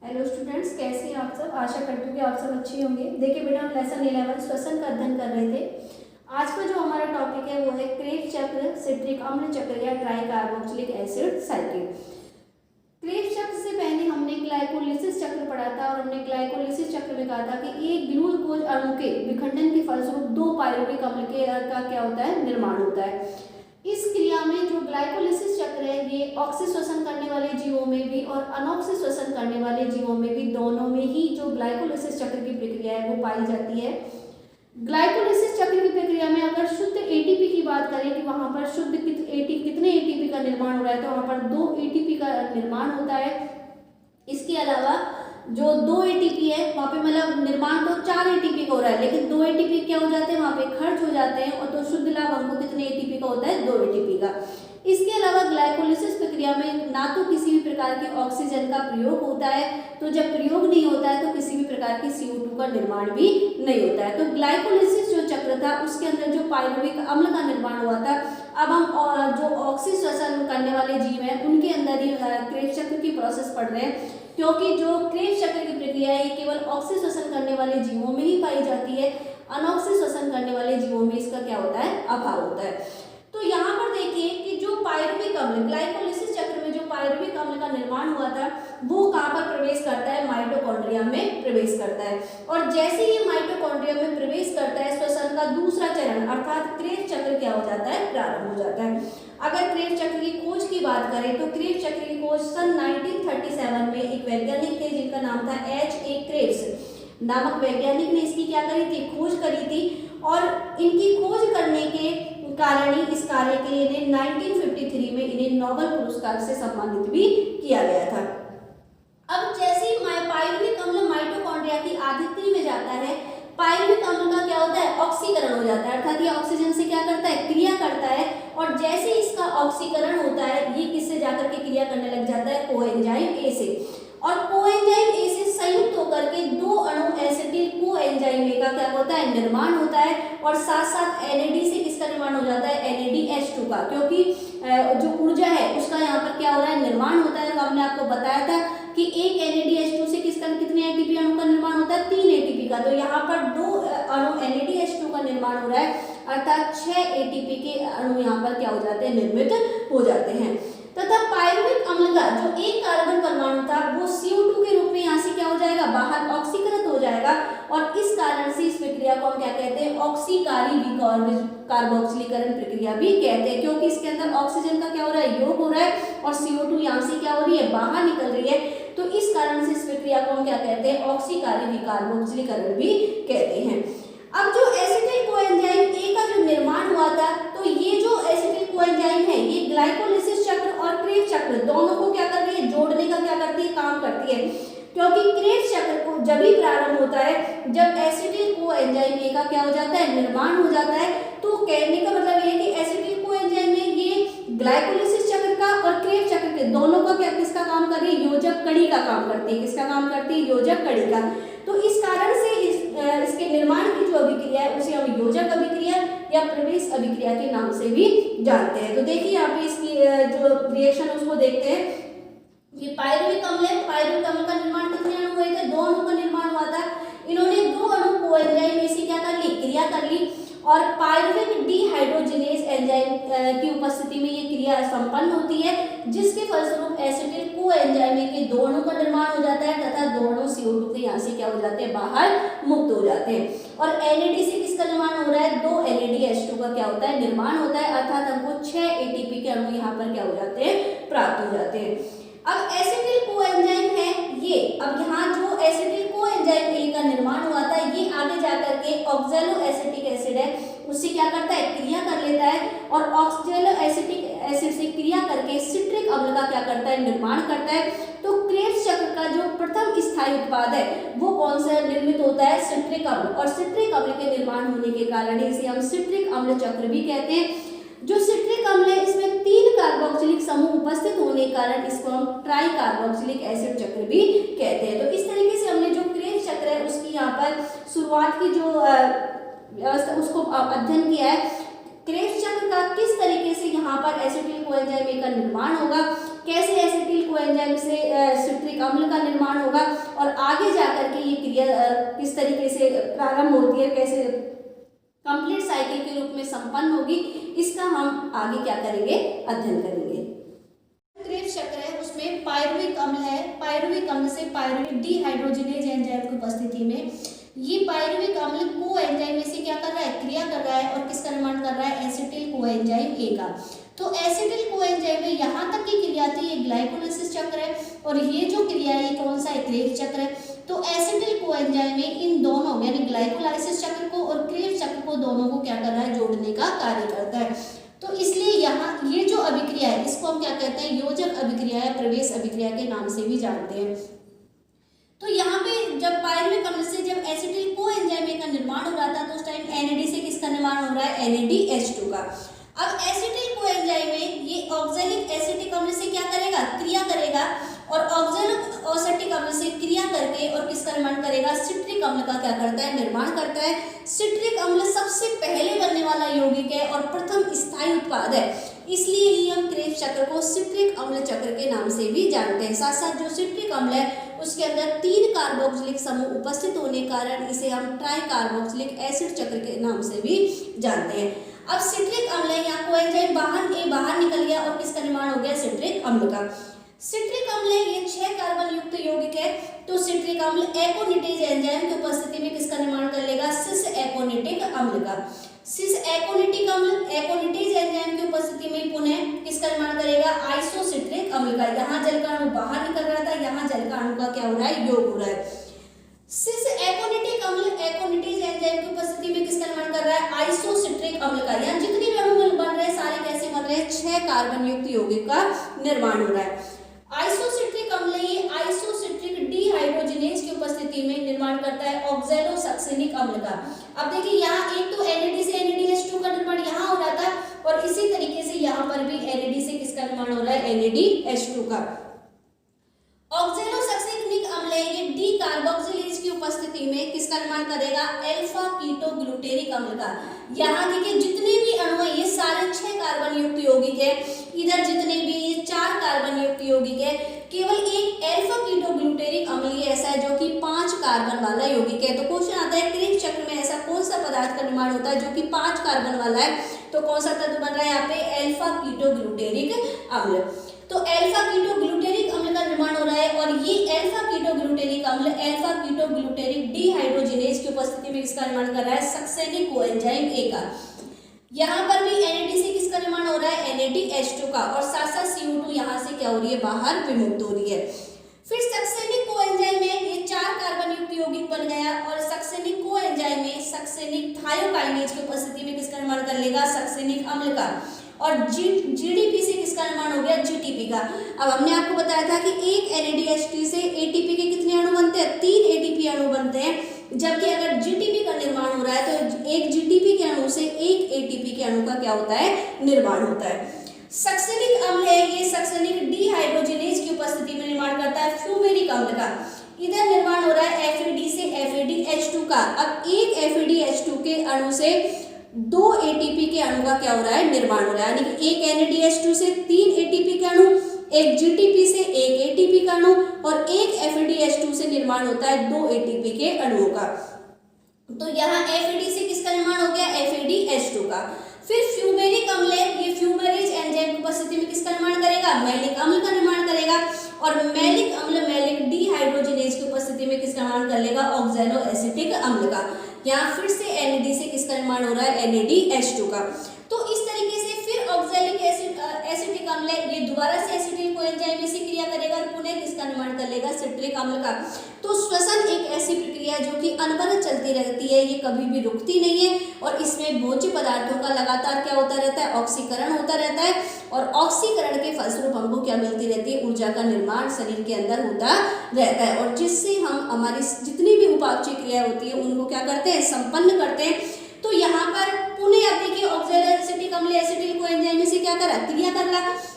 Hello students, कैसे हैं आप सब। आशा करती हूँ कि आप सब अच्छे होंगे। देखिए बेटा, हम लेसन 11 श्वसन का अध्ययन कर रहे थे। आज का जो हमारा टॉपिक है वो है क्रेब्स चक्र, सिट्रिक अम्ल चक्र या try carboxylic acid cycle. Krebs चक्र से पहले हमने ग्लाइकोलिसिस चक्र पढ़ा था और हमने ग्लाइकोलिसिस चक्र में कहा था कि एक ग्लूकोज अणु के विखंडन के फलस्वरूप दो पायरुविक अम्ल के का क्या होता है, निर्माण होता है। इस क्रिया में जो ग्लाइकोलिसिस चक्र है ये ऑक्सी श्वसन करने वाले जीवों में भी और अनऑक्सी श्वसन करने वाले जीवों में भी, दोनों में ही जो ग्लाइकोलिसिस चक्र की प्रक्रिया है वो पाई जाती है। ग्लाइकोलिसिस चक्र की प्रक्रिया में अगर शुद्ध एटीपी की बात करें कि वहां पर शुद्ध कितने एटीपी का निर्माण हो रहा है, तो वहां पर 2 एटीपी का निर्माण होता है। इसके अलावा जो 2 एटीपी है वहाँ पे मतलब निर्माण तो 4 एटीपी का हो रहा है, लेकिन 2 एटीपी क्या हो जाते हैं, वहाँ पे खर्च हो जाते हैं। और तो शुद्ध लाभ हमको कितने एटीपी का होता है, 2 एटीपी का। इसके अलावा ग्लाइकोलिसिस प्रक्रिया में ना तो किसी भी प्रकार की ऑक्सीजन का प्रयोग होता है, तो जब प्रयोग नहीं होता है तो किसी भी प्रकार की CO2 का निर्माण भी नहीं होता है। तो ग्लाइकोलिसिस जो चक्र था उसके अंदर जो पायरुविक अम्ल का निर्माण हुआ था। अब हम जो ऑक्सी श्वसन करने वाले जीव हैं उनके अंदर ही क्रेब्स चक्र की प्रोसेस पढ़ रहे हैं, क्योंकि जो क्रेब्स चक्र की प्रक्रिया है ये केवल ऑक्सी श्वसन करने वाले जीवों में ही पाई जाती है। अनऑक्सी श्वसन करने वाले जीवों में इसका क्या होता है, अभाव होता है। तो यहाँ पर देखिए कि जो पायरुविक अम्ल ग्लाइकोलिसिस चक्र में जो पायरुविक अम्ल का निर्माण हुआ था वो कहाँ पर प्रवेश करता है, माइटोकॉन्ड्रिया में प्रवेश करता है। और जैसे ही माइटोकॉन्ड्रिया में प्रवेश करता है श्वसन का दूसरा चरण अर्थात क्रेब्स चक्र क्या हो जाता है, प्रारंभ हो जाता है। अगर क्रेब्स चक्र की खोज की बात करें तो क्रेब्स चक्र की खोज सन 1937 में एक वैज्ञानिक थे जिनका नाम था H.A. क्रेब्स नामक वैज्ञानिक ने इसकी क्या करी थी, खोज करी थी। और इनकी खोज करने के कारण ही इस कार्य के लिए इन्हें 1953 में इन्हें नोबेल पुरस्कार से सम्मानित भी किया गया था। अब जैसे ही पायरुविक अम्ल माइटोकॉन्ड्रिया की आदित्री में जाता है, पायरुविक अम्ल का क्या होता है, ऑक्सीकरण हो जाता है, अर्थात ये ऑक्सीजन से क्या करता है, क्रिया करता है। और जैसे इसका ऑक्सीकरण होता है ये किससे जाकर के क्रिया करने लग जाता है, कोएंजाइम ए से। और कोएंजाइम ए से संयुक्त होकर के 2 अणु एसिटिल कोएंजाइम ए का क्या होता है, निर्माण होता है। और साथ साथ NAD से किसका निर्माण हो जाता है, NADH2 का, क्योंकि जो ऊर्जा है उसका यहाँ पर क्या हो रहा है, निर्माण होता है। तो हमने आपको बताया था कि एक NADH2 से किसका कितने एटीपी अणु का निर्माण होता है, 3 एटीपी का। तो यहाँ पर 2 अणु NADH2 का निर्माण हो रहा है, अर्थात 6 एटीपी के अणु यहाँ पर क्या हो जाते हैं, निर्मित हो जाते हैं। तथा पायरुविक अम्ल का जो एक कार्बन परमाणु था वो CO2 के रूप में यहाँ से क्या हो जाएगा, बाहर ऑक्सीकृत हो जाएगा। और इस कारण से इस प्रक्रिया को हम क्या कहते हैं, ऑक्सीकारी कार्बोक्सिलीकरण प्रक्रिया भी कहते हैं, क्योंकि इसके अंदर ऑक्सीजन का क्या हो रहा है, योग हो रहा है और CO2 यहाँ से क्या हो रही है, बाहर निकल रही है। तो इस कारण से इस प्रक्रिया को हम क्या कहते हैं, ऑक्सीकारी कार्बोक्सिलीकरण भी कहते हैं। अब जो एसिटिल कोएंजाइम ए का जो निर्माण हुआ था, तो ये जो एसिटिल कोएंजाइम है ये ग्लाइकोलिसिस चक्र और क्रेब्स चक्र दोनों को क्या कर रही है, जोड़ने का क्या करती है, काम करती है। क्योंकि क्रेब्स चक्र को जब भी प्रारंभ होता है जब एसिटिल कोएंजाइम ए का क्या हो जाता है, निर्माण हो जाता है। तो कहने का मतलब ये है कि एसिटिल कोएंजाइम ए ये ग्लाइकोलिसिस चक्र का और क्रेब्स चक्र के दोनों का क्या किसका काम कर रही है, योजक कड़ी का काम करती है। किसका काम करती है, योजक कड़ी का। तो इस कारण से इसके निर्माण की जो अभिक्रिया है उसे हम योजक अभिक्रिया या प्रवेश अभिक्रिया के नाम से भी जानते हैं। तो देखिए यहाँ पे इसकी जो रिएक्शन उसको देखते हैं। ये पायरुविक अम्ल है, पायरुविक अम्ल का निर्माण कितने अणु हुए थे, 2 अणु का निर्माण हुआ था। इन्होंने 2 अणु कोएंजाइम ए से क्या कर ली, क्रिया कर ली। और पायरुविक डिहाइड्रोजिनेज एंजाइम की उपस्थिति में ये क्रिया संपन्न होती है, जिसके फलस्वरूप एसिटिल कोएंजाइम ए के 2 अणु का निर्माण हो जाता है तथा 2 अणु CO2 के यहाँ से क्या हो जाते हैं, बाहर मुक्त हो जाते हैं। और NAD से किसका निर्माण हो रहा है, 2 NADH2 का क्या होता है, निर्माण होता है। अर्थात हमको 6 एटीपी के अणु यहाँ पर क्या हो जाते हैं, प्राप्त हो जाते हैं। अब एसिटिल कोएंजाइम है ये, अब यहाँ जो एसिटिल कोएंजाइम ए का निर्माण हुआ था ये आगे जाकर के ऑक्सैलो एसिटिक एसिड है उससे क्या करता है, क्रिया कर लेता है। और ऑक्सैलो एसिटिक एसिड से क्रिया करके सिट्रिक अम्ल का क्या करता है, निर्माण करता है। तो क्रेब्स चक्र का जो प्रथम स्थायी उत्पाद है वो कौन सा निर्मित होता है, सिट्रिक अम्ल। और सिट्रिक अम्ल के निर्माण होने के कारण इसे हम सिट्रिक अम्ल चक्र भी कहते हैं। जो सिट्रिक अम्ल है इसमें 3 कार्बोक्सिलिक समूह उपस्थित होने के कारण इसको हम ट्राई कार्बोक्सिलिक एसिड चक्र भी कहते हैं। तो इस तरीके से हमने जो क्रेब्स चक्र है उसकी यहाँ पर शुरुआत की जो व्यवस्था उसको अध्ययन किया है। क्रेब्स चक्र का किस तरीके से यहाँ पर एसिटिल कोएंजाइम ए का निर्माण होगा, कैसे एसिटिल कोएंजाइम से सिट्रिक अम्ल का निर्माण होगा और आगे जाकर के ये क्रिया किस तरीके से प्रारंभ होती है, कैसे कंप्लीट साइकिल के रूप में संपन्न होगी, इसका हम आगे क्या करेंगे, अध्ययन करेंगे। क्रेब्स चक्र है उसमें पायरुविक अम्ल है, पायरुविक अम्ल से पायरुविक डिहाइड्रोजिनेज एंजाइम की उपस्थिति में ये पायरुविक अम्ल कोएंजाइम में से क्या कर रहा है, क्रिया कर रहा है और किसका निर्माण कर रहा है, एसिटिल कोएंजाइम ए का। तो एसिटिल कोएंजाइम में यहाँ तक की क्रिया थी ये ग्लाइकोलाइसिस चक्र है और ये जो क्रिया है ये कौन सा है, क्रेब्स चक्र है। तो एसिटिल कोएंजाइम में इन दोनों यानी ग्लाइकोलाइसिस चक्र को और क्रेब्स चक्र को दोनों को क्या कर रहा है, जोड़ने का कार्य करता है। तो इसलिए यहाँ ये जो अभिक्रिया है इसको हम क्या कहते हैं, योजक अभिक्रिया या प्रवेश अभिक्रिया के नाम से भी जानते हैं। तो यहाँ पे जब पायरुविक अम्ल से जब एसिटिल कोएंजाइम का निर्माण हो रहा था तो उस टाइम NAD से किसका निर्माण हो रहा है, NADH2 का। अब एसिटिल कोएंजाइम में ये ऑक्सैलिक एसिटिक अम्ल से क्या करेगा, क्रिया करेगा और ऑक्सैलिक एसिटिक अम्ल से क्रिया करके और किसका निर्माण करेगा, सिट्रिक अम्ल का क्या करता है, निर्माण करता है। सिट्रिक अम्ल सबसे पहले बनने वाला यौगिक है और प्रथम स्थायी उत्पाद है, इसलिए ही हम क्रेब्स चक्र को सिट्रिक अम्ल चक्र के नाम से भी जानते हैं। साथ साथ जो सिट्रिक अम्ल है उसके अंदर 3 कार्बोक्सिलिक समूह उपस्थित होने के कारण इसे हम ट्राई कार्बोक्सिलिक एसिड चक्र के नाम से भी जानते हैं। अब सिट्रिक अम्ल है, यहाँ कोएंजाइम बाहर निकल गया और किसका निर्माण हो गया, सिट्रिक अम्ल का। सिट्रिक अम्ल ये 6 कार्बन युक्त यौगिक है, तो सिट्रिक अम्ल एकोनिटेज एंजाइम की उपस्थिति में किसका निर्माण कर लेगा, सिस एकोनिटिक अम्ल का। सिस एकोनिटिक अम्ल एकोनिटेज एंजाइम की उपस्थिति में पुनः किसका निर्माण करेगा, आइसोसिट्रिक अम्ल का। यहाँ जल का अणु बाहर निकल रहा था, यहाँ जल का अणु का क्या हो रहा है, योग हो रहा है। सिस एकोनिटिक अम्ल एकोनिटेज एंजाइम की उपस्थिति में किसका निर्माण कर रहा है, आइसोसिट्रिक अम्ल का। यहाँ जितने भी अणु बन रहे हैं सारे कैसे बन रहे हैं, 6 कार्बन युक्त यौगिक का निर्माण हो रहा है। आइसोसिट्रिक अम्ल ये आइसोसिट्रिक डिहाइड्रोजिनेज की उपस्थिति में निर्माण करता है ऑक्सैलोसक्सेनिक अम्ल का। अब देखिए यहाँ एक तो NAD से NADH2 का निर्माण यहाँ हो रहा था और इसी तरीके से यहाँ पर भी NAD से किसका निर्माण हो रहा है, NADH2 का। ऑक्सैलोसक्सेनिक अम्ल ये डी कार्बोक्सिलेज की उपस्थिति में किसका निर्माण करेगा, अल्फा कीटोग्लूटेरिक अम्ल का। यहाँ देखिए जितने भी अणु हैं ये सारे 6 कार्बन युक्त यौगिक है, इधर जितने भी ये 4 कार्बन युक्त यौगिक है, केवल एक अल्फा कीटोग्लूटेरिक अम्ल ही ऐसा है जो कि 5 कार्बन वाला यौगिक है। तो क्वेश्चन आता है क्रेब्स चक्र में ऐसा कौन सा पदार्थ का निर्माण होता है जो कि 5 कार्बन वाला है, तो कौन सा तत्व बन रहा है यहाँ पे, अल्फा कीटोग्लूटेरिक अम्ल। तो अल्फा कीटोग्लूटेरिक अम्ल का निर्माण हो रहा है और ये अल्फा कीटोग्लूटेरिक अम्ल अल्फा कीटोग्लूटेरिक डिहाइड्रोजिनेज की उपस्थिति में किसका निर्माण कर रहा है, सक्सेनिक कोएंजाइम ए का। यहाँ पर भी NAD से किसका निर्माण हो रहा है, NADH2 का और साथ साथ CO2 यहाँ से क्या हो रही है, बाहर विमुक्त हो रही है। फिर सक्सेनिक कोएंजाइम में ये 4 कार्बन युक्त यौगिक बन गया और सक्सेनिक कोएंजाइम में सक्सेनिक थायोकाइनेज की उपस्थिति में किसका निर्माण कर लेगा, सक्सेनिक अम्ल का। और GDP से किसका निर्माण हो गया, GTP का। अब हमने आपको बताया था कि एक NADH2 से ATP के कितने अणु बनते हैं, 3 ATP अणु बनते हैं, जबकि अगर GTP का निर्माण हो रहा है तो एक GTP के अणु से एक ATP के अणु का क्या होता है, निर्माण होता है। सक्सेनिक अम्ल है ये सक्सेनिक डिहाइड्रोजिनेज की उपस्थिति में निर्माण करता है फ्यूमेरिक अम्ल का। इधर निर्माण हो रहा है FAD से FADH2 का। अब एक FADH2 के अणु से 2 ATP के अणु का क्या हो रहा है, निर्माण हो रहा है, यानी कि एक NADH2 से 3 ATP के अणु, एक GTP से एक ATP का अणु और एक FADH2 से निर्माण होता है 2 ATP के अणुओं का। तो यहाँ FAD से किसका निर्माण हो गया, FADH2 का। फिर फ्यूमेरिक अम्ल है ये फ्यूमेरेज एंजाइम की उपस्थिति में किसका निर्माण करेगा, मैलिक अम्ल का निर्माण करेगा और मैलिक अम्ल मैलिक डिहाइड्रोजिनेज की उपस्थिति में किसका निर्माण कर लेगा, ऑक्सैलो एसिटिक अम्ल का। यहाँ फिर से NAD से किसका निर्माण हो रहा है, NADH2 का। तो इस तरीके से फिर ऑक्सैलिक एसिटिक अम्ल ये दोबारा से एसिटिल कोएंजाइम में से क्रिया करेगा और पुनः किसका निर्माण कर लेगा, सिट्रिक अम्ल का। तो श्वसन एक ऐसी प्रक्रिया है जो कि अनवरत चलती रहती है, ये कभी भी रुकती नहीं है और इसमें भोज्य पदार्थों का लगातार क्या होता रहता है, ऑक्सीकरण होता रहता है और ऑक्सीकरण के फलस्वरूप हमको क्या मिलती रहती है, ऊर्जा का निर्माण शरीर के अंदर होता रहता है और जिससे हम हमारी जितनी भी उपापचय क्रिया होती है उनको क्या करते हैं, संपन्न करते हैं। तो यहाँ पर पुनः आप देखिए ऑक्सैलो एसिटिक अम्ल एसिटिल कोएंजाइम में से क्या करा,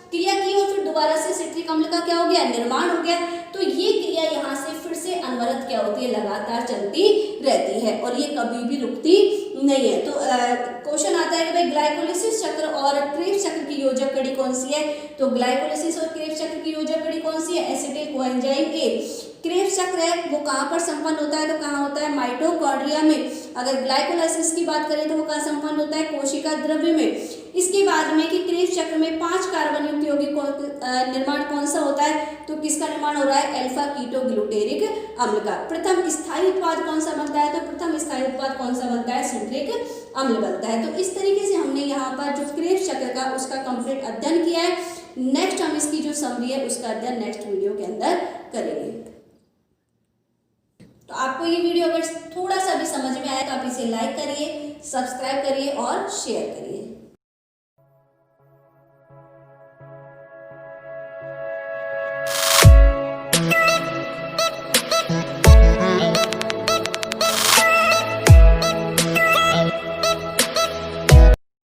क्रिया की और फिर दोबारा से सिट्रिक अम्ल का क्या हो गया, निर्माण हो गया। तो ये क्रिया यहाँ से फिर से अनवरत क्या होती है, लगातार चलती रहती है और ये कभी भी रुकती नहीं है। तो क्वेश्चन आता है कि भाई ग्लाइकोलिसिस चक्र और क्रेब्स चक्र की योजक कड़ी कौन सी है? तो ग्लाइकोलिसिस और क्रेब्स चक्र की योजक कड़ी कौन सी है? Acetyl coenzyme A. क्रेब्स चक्र है वो कहाँ पर संपन्न होता है? तो कहाँ होता है? माइटोकॉन्ड्रिया में। अगर ग्लाइकोलाइसिस की बात करें तो वो कहाँ संपन्न होता है? कोशिका द्रव्य में। इसके बाद में कि क्रेब्स चक्र में 5 कार्बन युक्त यौगिक निर्माण कौन सा होता है? तो किसका निर्माण हो रहा है? अल्फा कीटोग्लूटेरिक अम्ल का। प्रथम स्थायी उत्पाद कौन सा बनता है? तो प्रथम स्थायी उत्पाद कौन सा बनता है? सिट्रिक अम्ल बनता है। तो इस तरीके से हमने यहाँ पर जो क्रेब्स चक्र का उसका कंप्लीट अध्ययन किया है। नेक्स्ट हम इसकी जो समरी है उसका अध्ययन नेक्स्ट वीडियो के अंदर करेंगे। तो आपको ये वीडियो अगर थोड़ा सा भी समझ में आया तो आप इसे लाइक करिए, सब्सक्राइब करिए और शेयर करिए।